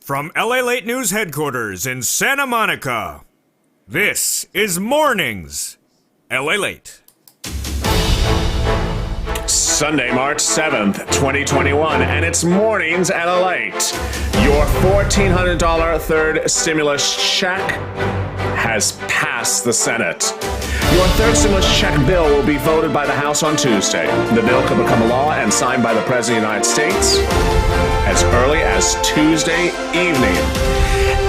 From Lalate News headquarters in Santa Monica, this is Mornings Lalate. Sunday, March 7th, 2021, and it's Mornings at Lalate. Your $1,400 third stimulus check has passed the Senate. Your third stimulus check bill will be voted by the House on Tuesday. The bill could become law and signed by the President of the United States as early as Tuesday evening.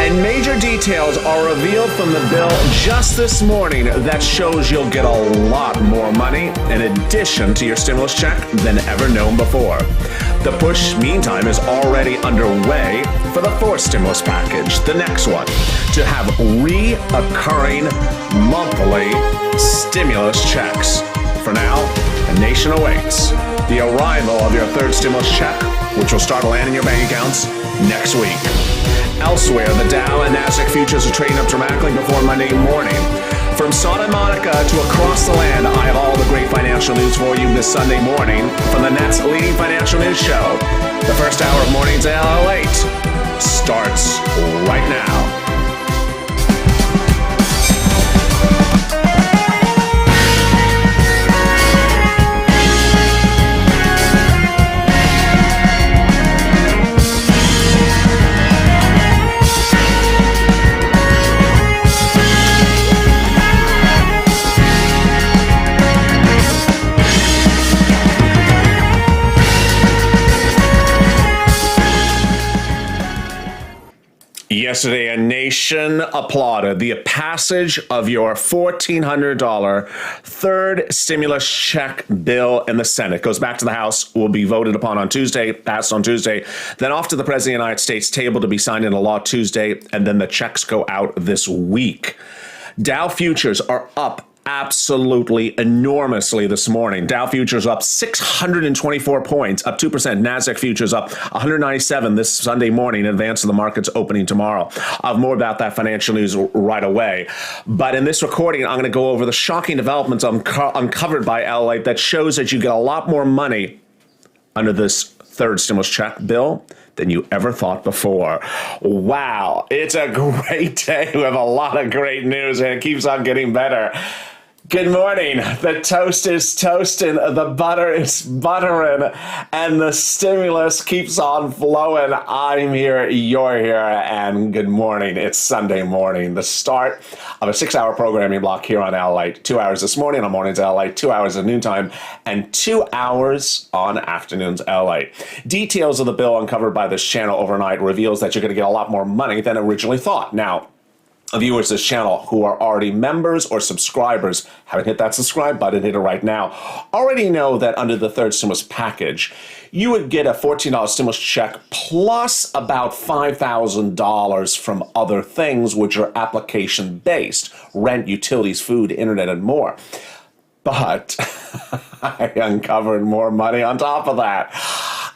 And major details are revealed from the bill just this morning that shows you'll get a lot more money in addition to your stimulus check than ever known before. The push, meantime, is already underway for the fourth stimulus package, the next one, to have reoccurring monthly stimulus checks. For now, the nation awaits the arrival of your third stimulus check, which will start landing your bank accounts next week. Elsewhere, the Dow and Nasdaq futures are trading up dramatically before Monday morning. From Santa Monica to across the land, I have all the great financial news for you this Sunday morning from the Net's leading financial news show. The first hour of Mornings at Lalate starts right now. Yesterday, a nation applauded the passage of your $1,400 third stimulus check bill in the Senate. It goes back to the House, will be voted upon on Tuesday, passed on Tuesday, then off to the President of the United States table to be signed into law Tuesday, and then the checks go out this week. Dow futures are up absolutely enormously this morning. Dow futures up 624 points, up 2%. Nasdaq futures up 197 this Sunday morning in advance of the market's opening tomorrow. I'll have more about that financial news right away. But in this recording, I'm going to go over the shocking developments uncovered by Lalate that shows that you get a lot more money under this third stimulus check bill than you ever thought before. Wow, it's a great day. We have a lot of great news, and it keeps on getting better. Good morning. The toast is toasting, the butter is buttering, and the stimulus keeps on flowing. I'm here, you're here, and good morning. It's Sunday morning, the start of a 6-hour programming block here on Lalate. 2 hours this morning on Mornings Lalate, 2 hours at noontime, and 2 hours on afternoons Lalate. Details of the bill uncovered by this channel overnight reveals that you're going to get a lot more money than originally thought. Now, viewers of this channel who are already members or subscribers, haven't hit that subscribe button, hit it right now, already know that under the third stimulus package, you would get a $14 stimulus check plus about $5,000 from other things which are application-based, rent, utilities, food, internet, and more. But I uncovered more money on top of that.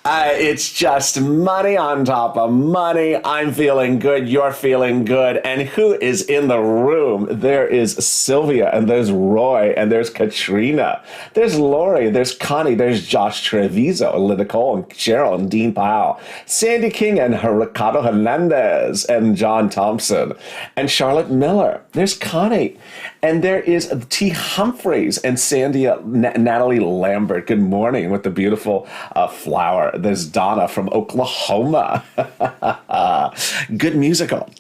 It's just money on top of money. I'm feeling good. You're feeling good. And who is in the room? There is Sylvia, and there's Roy, and there's Katrina. There's Lori, there's Connie, there's Josh Treviso, and Nicole, and Cheryl, and Dean Powell, Sandy King, and Ricardo Hernandez, and John Thompson, and Charlotte Miller. There's Connie. And there is T. Humphreys and Natalie Lambert. Good morning with the beautiful flower. There's Donna from Oklahoma. Good musical.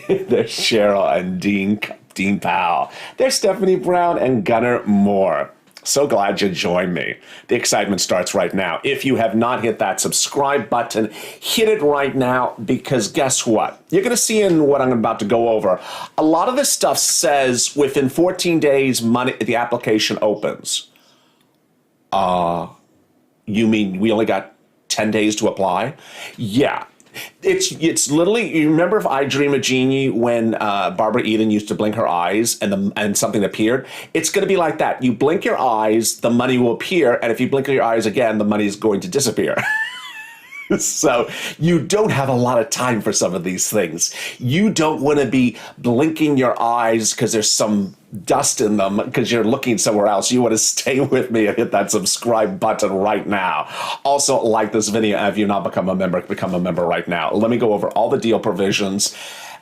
There's Cheryl and Dean Powell. There's Stephanie Brown and Gunnar Moore. So glad you joined me. The excitement starts right now. If you have not hit that subscribe button, hit it right now, because guess what? You're going to see in what I'm about to go over, a lot of this stuff says within 14 days, the application opens. You mean we only got 10 days to apply? Yeah. It's literally, you remember if I Dream of Jeannie when Barbara Eden used to blink her eyes and something appeared? It's going to be like that. You blink your eyes, the money will appear, and if you blink your eyes again, the money is going to disappear. So you don't have a lot of time for some of these things. You don't want to be blinking your eyes because there's some dust in them because you're looking somewhere else, you want to stay with me and hit that subscribe button right now. Also, like this video. If you've not become a member right now. Let me go over all the deal provisions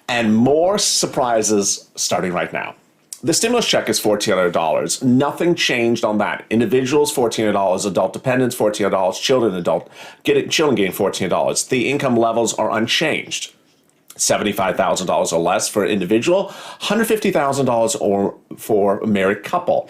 and more surprises starting right now. The stimulus check is $1,400. Nothing changed on that. Individuals, $1,400. Adult dependents, $1,400. Children getting $1,400. The income levels are unchanged. $75,000 or less for individual, $150,000 or for a married couple.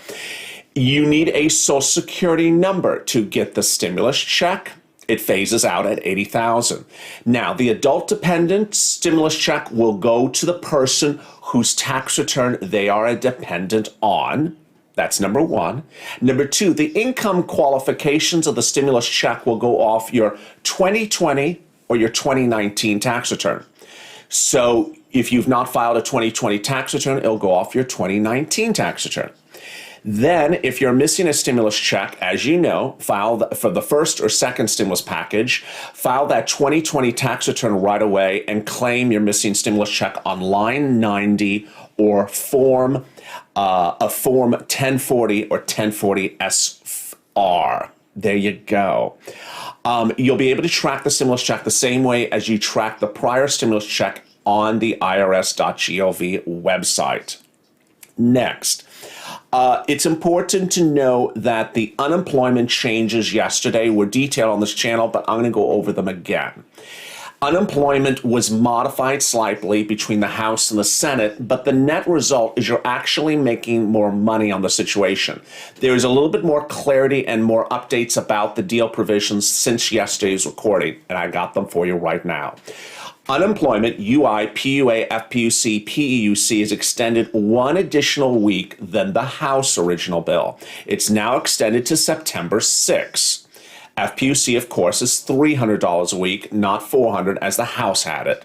You need a Social Security number to get the stimulus check. It phases out at $80,000. Now, the adult dependent stimulus check will go to the person whose tax return they are a dependent on. That's number one. Number two, the income qualifications of the stimulus check will go off your 2020 or your 2019 tax return. So if you've not filed a 2020 tax return, it'll go off your 2019 tax return. Then, if you're missing a stimulus check, as you know, file for the first or second stimulus package, file that 2020 tax return right away and claim your missing stimulus check on line 90 or form 1040 or 1040 SR. There you go. You'll be able to track the stimulus check the same way as you track the prior stimulus check on the irs.gov website. Next, it's important to know that the unemployment changes yesterday were detailed on this channel, but I'm going to go over them again. Unemployment was modified slightly between the House and the Senate, but the net result is you're actually making more money on the situation. There's a little bit more clarity and more updates about the deal provisions since yesterday's recording, and I got them for you right now. Unemployment, UI, PUA, FPUC, PEUC is extended one additional week than the House original bill. It's now extended to September 6th. FPUC, of course, is $300 a week, not $400 as the House had it.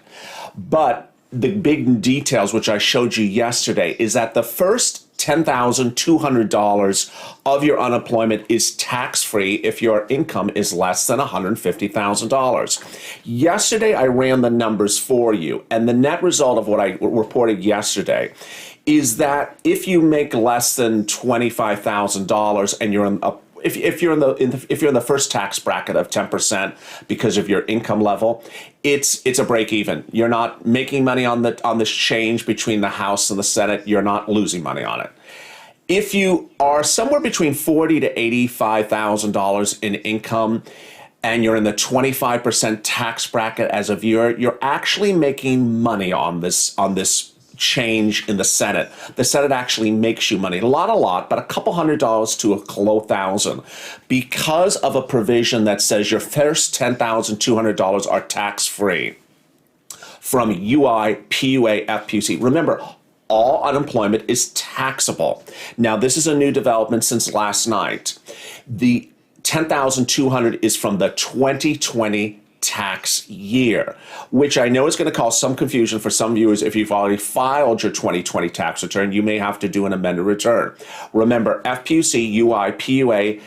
But the big details, which I showed you yesterday, is that the first $10,200 of your unemployment is tax-free if your income is less than $150,000. Yesterday, I ran the numbers for you, and the net result of what I reported yesterday is that if you make less than $25,000 and you're in a if you're in the first tax bracket of 10% because of your income level, it's a break even. You're not making money on this change between the House and the Senate. You're not losing money on it. If you are somewhere between $40,000 to $85,000 in income and you're in the 25% tax bracket as a viewer, you're actually making money on this change in the Senate. The Senate actually makes you money. A lot, but a couple $100 to a low thousand because of a provision that says your first $10,200 are tax-free from UI, PUA, FPUC. Remember, all unemployment is taxable. Now, this is a new development since last night. The $10,200 is from the 2020 tax year, which I know is going to cause some confusion for some viewers. If you've already filed your 2020 tax return, you may have to do an amended return. Remember, FPUC, UI, PUA,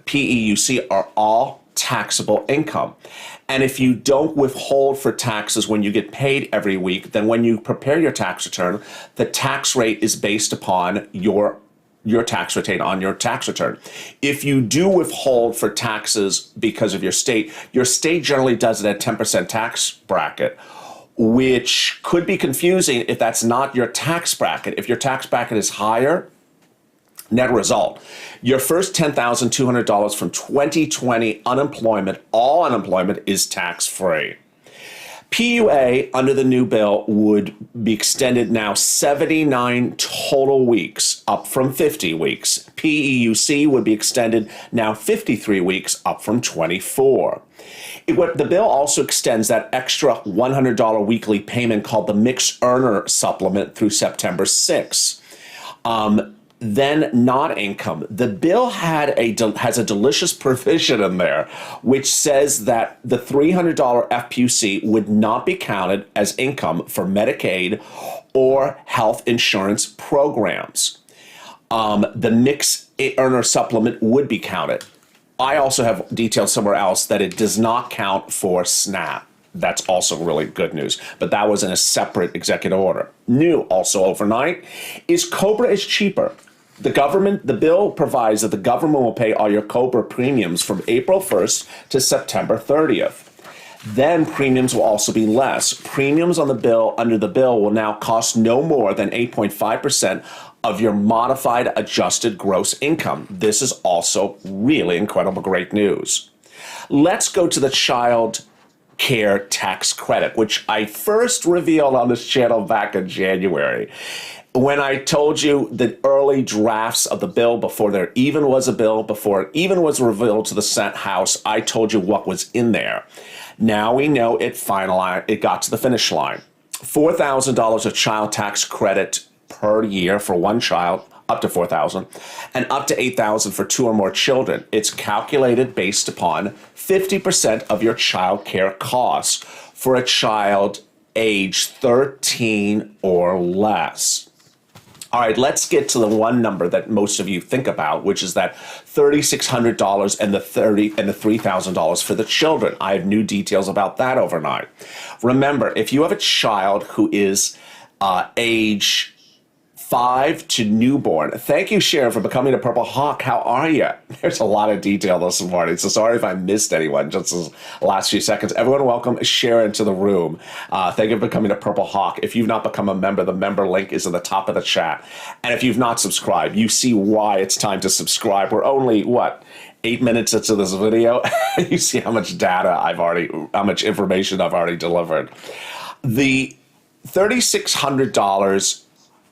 PEUC are all taxable income. And if you don't withhold for taxes when you get paid every week, then when you prepare your tax return, the tax rate is based upon your tax rate on your tax return. If you do withhold for taxes because of your state generally does it at 10% tax bracket, which could be confusing if that's not your tax bracket. If your tax bracket is higher, net result, your first $10,200 from 2020 unemployment, all unemployment is tax-free. PUA under the new bill would be extended now 79 total weeks, up from 50 weeks. PEUC would be extended now 53 weeks, up from 24. The bill also extends that extra $100 weekly payment called the Mixed Earner Supplement through September 6th. Then not income. The bill has a delicious provision in there, which says that the $300 FPUC would not be counted as income for Medicaid or health insurance programs. The Mixed Earner Supplement would be counted. I also have detailed somewhere else that it does not count for SNAP. That's also really good news. But that was in a separate executive order. New also overnight is COBRA is cheaper. The bill provides that the government will pay all your COBRA premiums from April 1st to September 30th. Then premiums will also be less. Premiums on the bill under the bill will now cost no more than 8.5% of your modified adjusted gross income. This is also really incredible, great news. Let's go to the child care tax credit, which I first revealed on this channel back in January. When I told you the early drafts of the bill before there even was a bill, before it even was revealed to the Senate House, I told you what was in there. Now we know it got to the finish line. $4,000 of child tax credit per year for one child, up to $4,000, and up to $8,000 for two or more children. It's calculated based upon 50% of your child care costs for a child age 13 or less. All right, let's get to the one number that most of you think about, which is that $3,600 and the $3,000 for the children. I have new details about that overnight. Remember, if you have a child who is age 5 to newborn. Thank you, Sharon, for becoming a Purple Hawk. How are you? There's a lot of detail this morning, so sorry if I missed anyone just the last few seconds. Everyone, welcome Sharon to the room. Thank you for becoming a Purple Hawk. If you've not become a member, the member link is at the top of the chat. And if you've not subscribed, you see why it's time to subscribe. We're only, 8 minutes into this video? You see how much how much information I've already delivered. The $3,600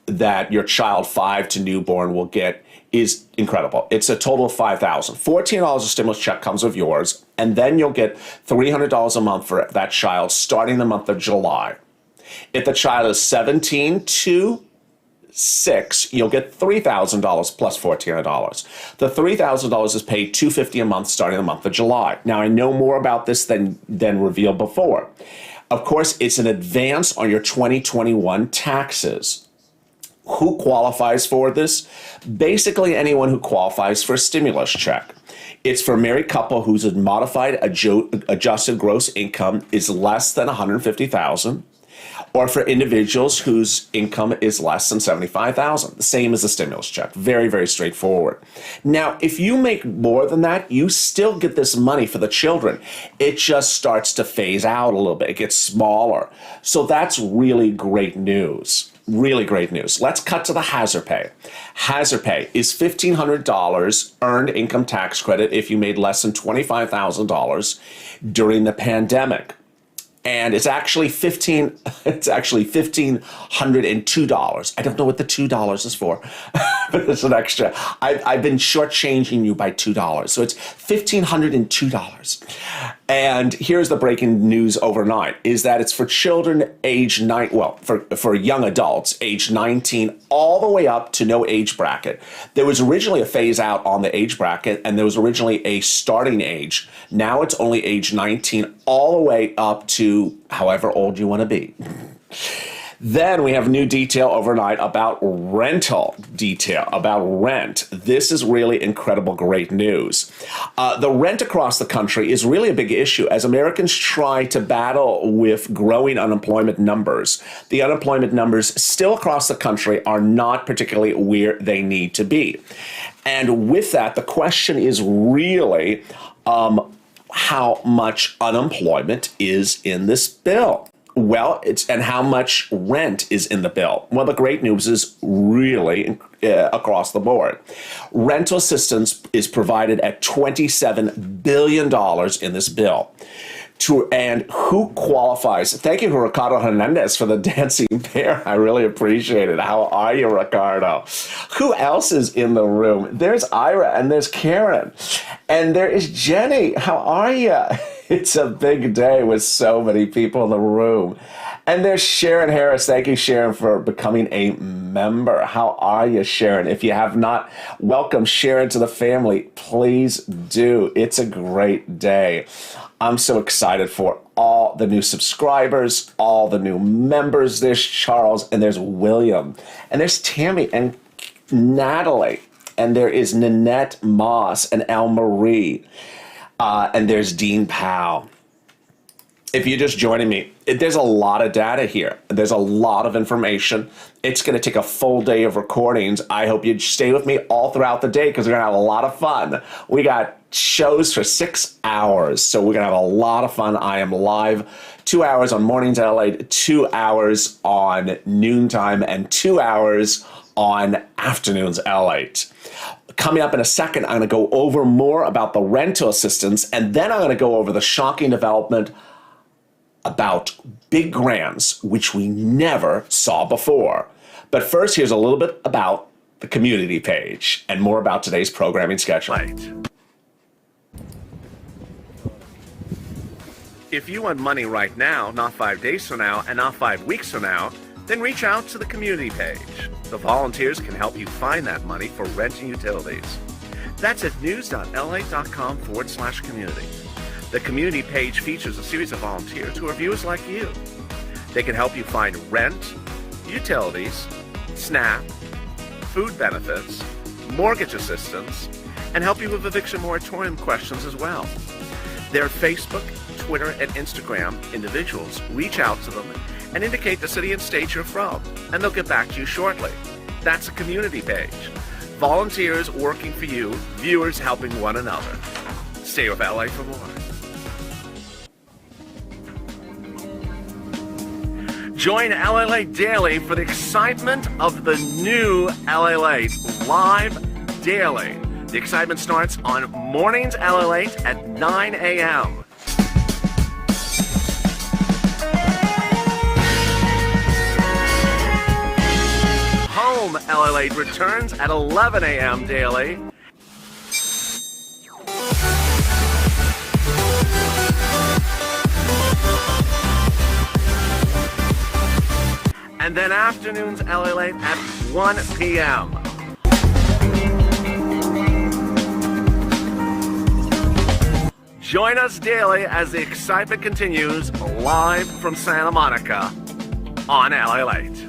that your child 5 to newborn will get is incredible. It's a total of $5,000. $14 a stimulus check comes with yours, and then you'll get $300 a month for that child starting the month of July. If the child is 17 to 6, you'll get $3,000 plus $1,400. The $3,000 is paid $250 a month starting the month of July. Now, I know more about this than revealed before. Of course, it's an advance on your 2021 taxes. Who qualifies for this? Basically, anyone who qualifies for a stimulus check. It's for a married couple whose modified adjusted gross income is less than $150,000, or for individuals whose income is less than $75,000. The same as a stimulus check. Very, very straightforward. Now, if you make more than that, you still get this money for the children. It just starts to phase out a little bit. It gets smaller. So that's really great news. Really great news. Let's cut to the hazard pay. Hazard pay is $1,500 earned income tax credit if you made less than $25,000 during the pandemic. And it's actually $1,502. I don't know what the $2 is for, but it's an extra. I've been shortchanging you by $2, so it's $1,502. And here's the breaking news overnight: is that it's for children age 9. Well, for young adults age 19 all the way up to no age bracket. There was originally a phase out on the age bracket, and there was originally a starting age. Now it's only age 19 all the way up to however old you want to be. Then we have new detail overnight about rent. This is really incredible, great news. The rent across the country is really a big issue as Americans try to battle with growing unemployment numbers. The unemployment numbers still across the country are not particularly where they need to be. And with that, the question is really how much unemployment is in this bill. Well, and how much rent is in the bill. Well, the great news is really across the board. Rental assistance is provided at $27 billion in this bill. And who qualifies? Thank you, Ricardo Hernandez, for the dancing bear. I really appreciate it. How are you, Ricardo? Who else is in the room? There's Ira, and there's Karen, and there is Jenny. How are you? It's a big day with so many people in the room. And there's Sharon Harris. Thank you, Sharon, for becoming a member. How are you, Sharon? If you have not welcomed Sharon to the family, please do. It's a great day. I'm so excited for all the new subscribers, all the new members. There's Charles, and there's William, and there's Tammy and Natalie, and there is Nanette Moss and Elle Marie, and there's Dean Powell. if you're just joining me, there's a lot of data here. There's a lot of information. It's going to take a full day of recordings. I hope you stay with me all throughout the day because we're going to have a lot of fun. We got shows for 6 hours, so we're going to have a lot of fun. I am live 2 hours on Mornings LA, 2 hours on noontime, and 2 hours on afternoons LA. Coming up in a second, I'm going to go over more about the rental assistance, and then I'm going to go over the shocking development about big grants, which we never saw before. But first, here's a little bit about the community page and more about today's programming schedule. If you want money right now, not 5 days from now, and not 5 weeks from now, then reach out to the community page. The volunteers can help you find that money for rent and utilities. That's at news.la.com/community. The community page features a series of volunteers who are viewers like you. They can help you find rent, utilities, SNAP, food benefits, mortgage assistance, and help you with eviction moratorium questions as well. Their Facebook, Twitter, and Instagram individuals reach out to them and indicate the city and state you're from, and they'll get back to you shortly. That's a community page. Volunteers working for you, viewers helping one another. Stay with LA for more. Join LA Daily for the excitement of the new LA live daily. The excitement starts on Mornings LA at 9 a.m. Home LA returns at 11 a.m. daily. And then afternoons LA at 1 p.m. Join us daily as the excitement continues live from Santa Monica on LA Late.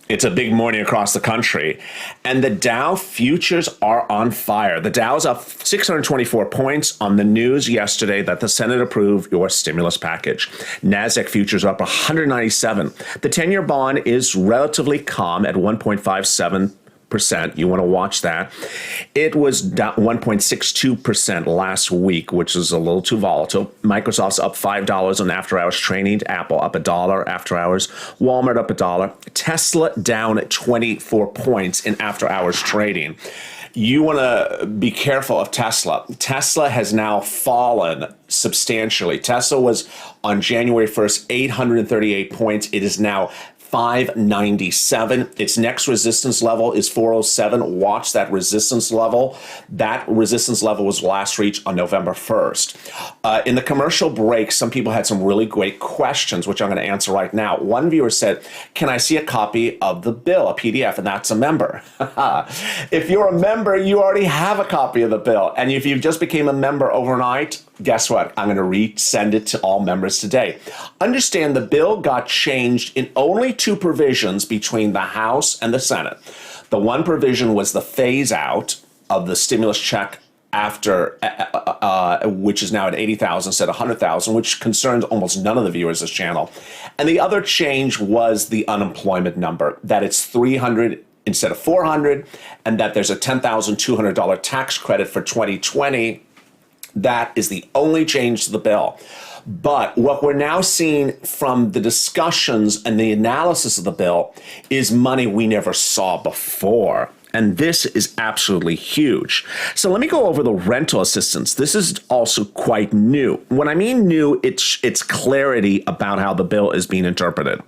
It's a big morning across the country, and the Dow futures are on fire. The Dow's up 624 points on the news yesterday that the Senate approved your stimulus package. NASDAQ futures are up 197. The 10-year bond is relatively calm at 1.57%. You want to watch that. It was down 1.62% last week, which is a little too volatile. Microsoft's up $5 on after-hours trading. Apple up $1 after hours. Walmart up $1. Tesla down 24 points in after-hours trading. You want to be careful of Tesla. Tesla has now fallen substantially. Tesla was on January 1st, 838 points. It is now 597. Its next resistance level is 407. Watch that resistance level. That resistance level was last reached on November 1st. In the commercial break, some people had some really great questions, which I'm going to answer right now. One viewer said, can I see a copy of the bill, a PDF? And that's a member. If you're a member, you already have a copy of the bill. And if you just became a member overnight, guess what? I'm going to resend it to all members today. Understand the bill got changed in only 2 provisions between the House and the Senate. The one provision was the phase out of the stimulus check after, which is now at 80,000 instead of 100,000, which concerns almost none of the viewers of this channel. And the other change was the unemployment number, that it's 300 instead of 400, and that there's a $10,200 tax credit for 2020. That is the only change to the bill. But what we're now seeing from the discussions and the analysis of the bill is money we never saw before. And this is absolutely huge. So let me go over the rental assistance. This is also quite new. When I mean new, it's clarity about how the bill is being interpreted.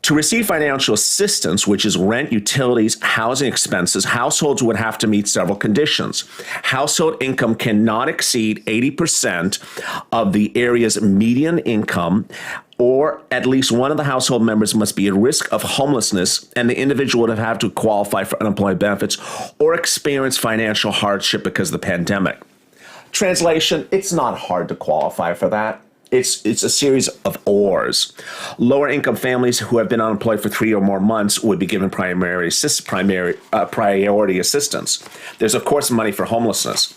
To receive financial assistance, which is rent, utilities, housing expenses, households would have to meet several conditions. Household income cannot exceed 80% of the area's median income, or at least one of the household members must be at risk of homelessness, and the individual would have to qualify for unemployment benefits or experience financial hardship because of the pandemic. Translation, it's not hard to qualify for that. It's a series of ORs. Lower income families who have been unemployed for 3 or more months would be given priority assistance. There's, of course, money for homelessness.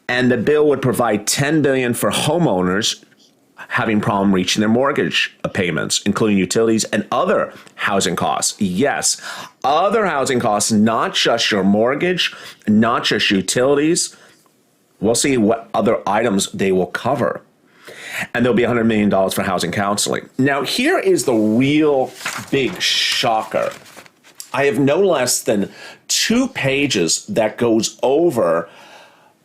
And the bill would provide $10 billion for homeowners having problem reaching their mortgage payments, including utilities and other housing costs. Yes, other housing costs, not just your mortgage, not just utilities. We'll see what other items they will cover. And there'll be $100 million for housing counseling. Now, here is the real big shocker. I have no less than 2 pages that goes over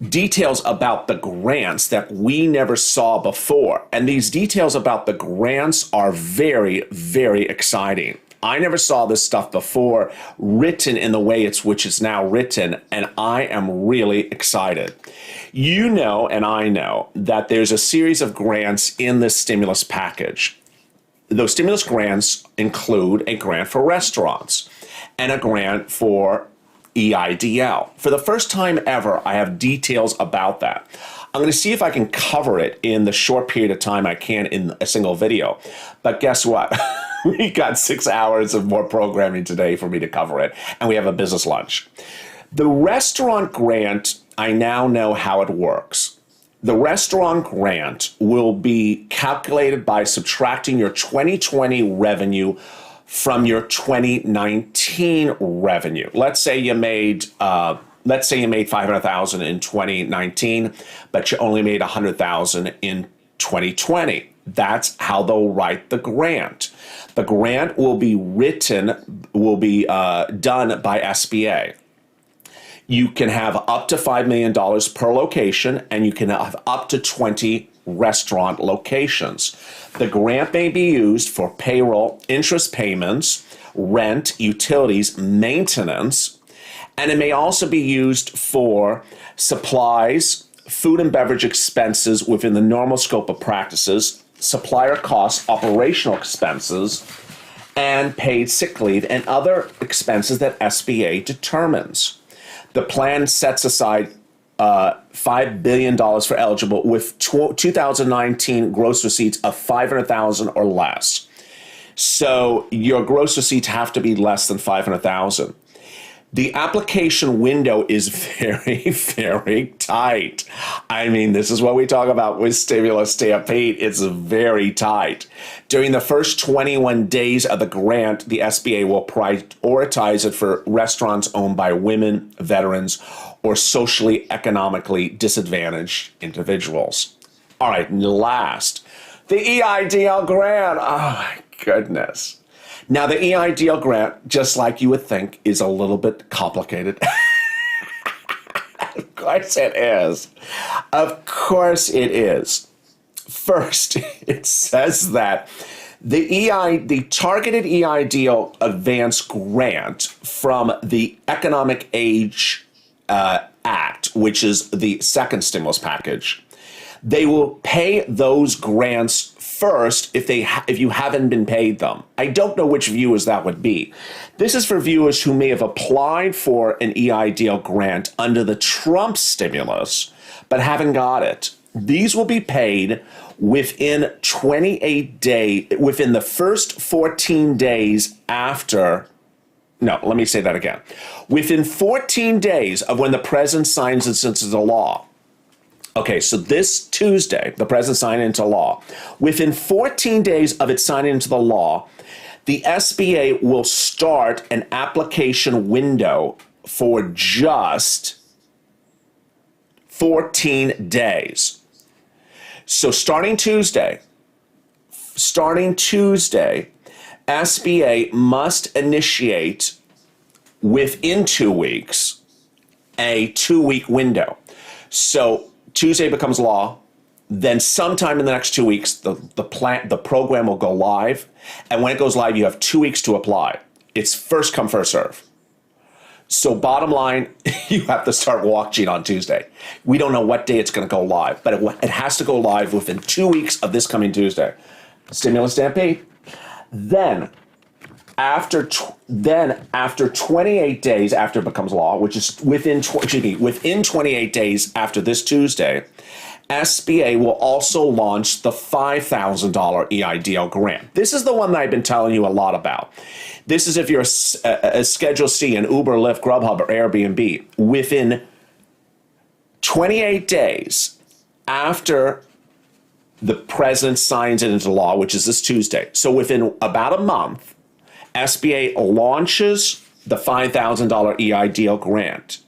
details about the grants that we never saw before. And these details about the grants are very, very exciting. I never saw this stuff before written in the way which is now written, and I am really excited. You know, and I know, that there's a series of grants in this stimulus package. Those stimulus grants include a grant for restaurants and a grant for EIDL. For the first time ever, I have details about that. I'm going to see if I can cover it in the short period of time I can in a single video. But guess what? We got 6 hours of more programming today for me to cover it, and we have a business lunch. The restaurant grant, I now know how it works. The restaurant grant will be calculated by subtracting your 2020 revenue from your 2019 revenue. Let's say you made $500,000 in 2019, but you only made $100,000 in 2020. That's how they'll write the grant. The grant will be done by SBA. You can have up to $5 million per location, and you can have up to 20 restaurant locations. The grant may be used for payroll, interest payments, rent, utilities, maintenance, and it may also be used for supplies, food and beverage expenses within the normal scope of practices, supplier costs, operational expenses, and paid sick leave and other expenses that SBA determines. The plan sets aside $5 billion for eligible with 2019 gross receipts of $500,000 or less. So your gross receipts have to be less than $500,000. The application window is very, very tight. I mean, this is what we talk about with stimulus stampede. It's very tight. During the first 21 days of the grant, the SBA will prioritize it for restaurants owned by women, veterans, or socially economically disadvantaged individuals. All right, and last, the EIDL grant. Oh my goodness. Now, the EIDL grant, just like you would think, is a little bit complicated. Of course it is. Of course it is. First, it says that the targeted EIDL advance grant from the Economic Age Act, which is the second stimulus package, they will pay those grants first if you haven't been paid them. I don't know which viewers that would be. This is for viewers who may have applied for an EIDL grant under the Trump stimulus, but haven't got it. These will be paid within within the first 14 days after. No, let me say that again. Within 14 days of when the president signs it into the law. Okay, so this Tuesday, the president signed into law. Within 14 days of it signing into the law, the SBA will start an application window for just 14 days. So starting Tuesday, SBA must initiate within 2 weeks a 2-week window. So Tuesday becomes law, then sometime in the next 2 weeks, the program will go live. And when it goes live, you have 2 weeks to apply. It's first come, first serve. So bottom line, you have to start watching on Tuesday. We don't know what day it's going to go live, but it has to go live within 2 weeks of this coming Tuesday. Stimulus stampede. Then after 28 days after it becomes law, which is within 28 days after this Tuesday, SBA will also launch the $5,000 EIDL grant. This is the one that I've been telling you a lot about. This is if you're a Schedule C, an Uber, Lyft, Grubhub, or Airbnb. Within 28 days after the president signs it into law, which is this Tuesday. So within about a month, SBA launches the $5,000 EIDL grant.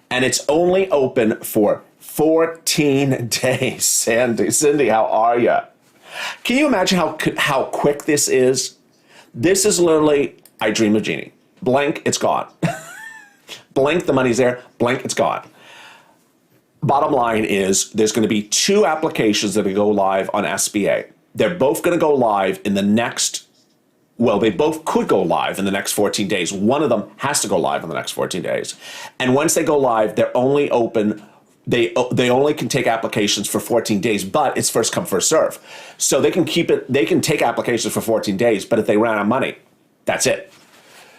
And it's only open for 14 days. Cindy, how are you? Can you imagine how quick this is? This is literally, I dream of Genie. Blink, it's gone. Blink, the money's there. Blink, it's gone. Bottom line is there's going to be 2 applications that will go live on SBA. They're both going to go live in the next, well, they both could go live in the next 14 days. One of them has to go live in the next 14 days. And once they go live, they're only open, they only can take applications for 14 days, but it's first come, first serve. So they can keep it, they can take applications for 14 days, but if they run out of money, that's it.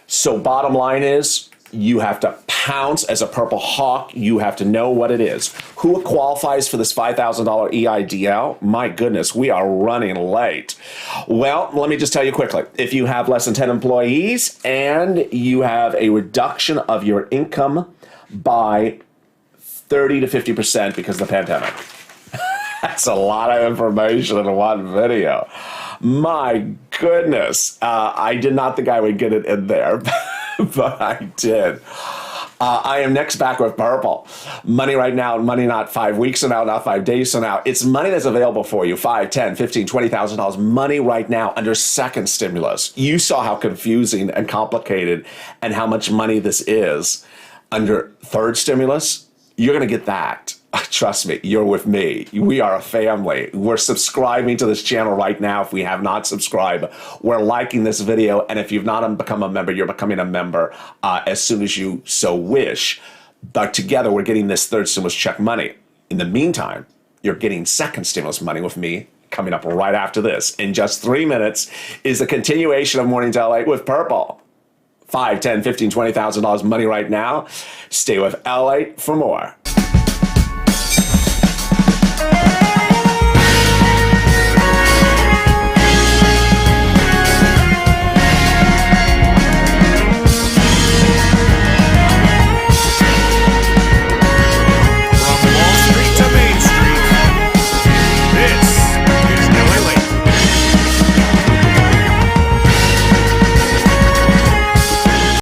So bottom line is, you have to pounce as a purple hawk. You have to know what it is. Who qualifies for this $5,000 EIDL? My goodness, we are running late. Well, let me just tell you quickly. If you have less than 10 employees and you have a reduction of your income by 30 to 50% because of the pandemic. That's a lot of information in one video. My goodness. I did not think I would get it in there. But I did. I am next back with Purple. Money right now, money not 5 weeks from now, not 5 days from now. It's money that's available for you, $5, $10, $15, $20,000. Money right now under second stimulus. You saw how confusing and complicated and how much money this is under third stimulus. You're going to get that. Trust me, you're with me. We are a family. We're subscribing to this channel right now. If we have not subscribed, we're liking this video. And if you've not become a member, you're becoming a member as soon as you so wish. But together, we're getting this third stimulus check money. In the meantime, you're getting second stimulus money with me coming up right after this. In just 3 minutes is the continuation of Mornings LA with Purple. $5, $10, $15, $20,000 money right now. Stay with LA for more.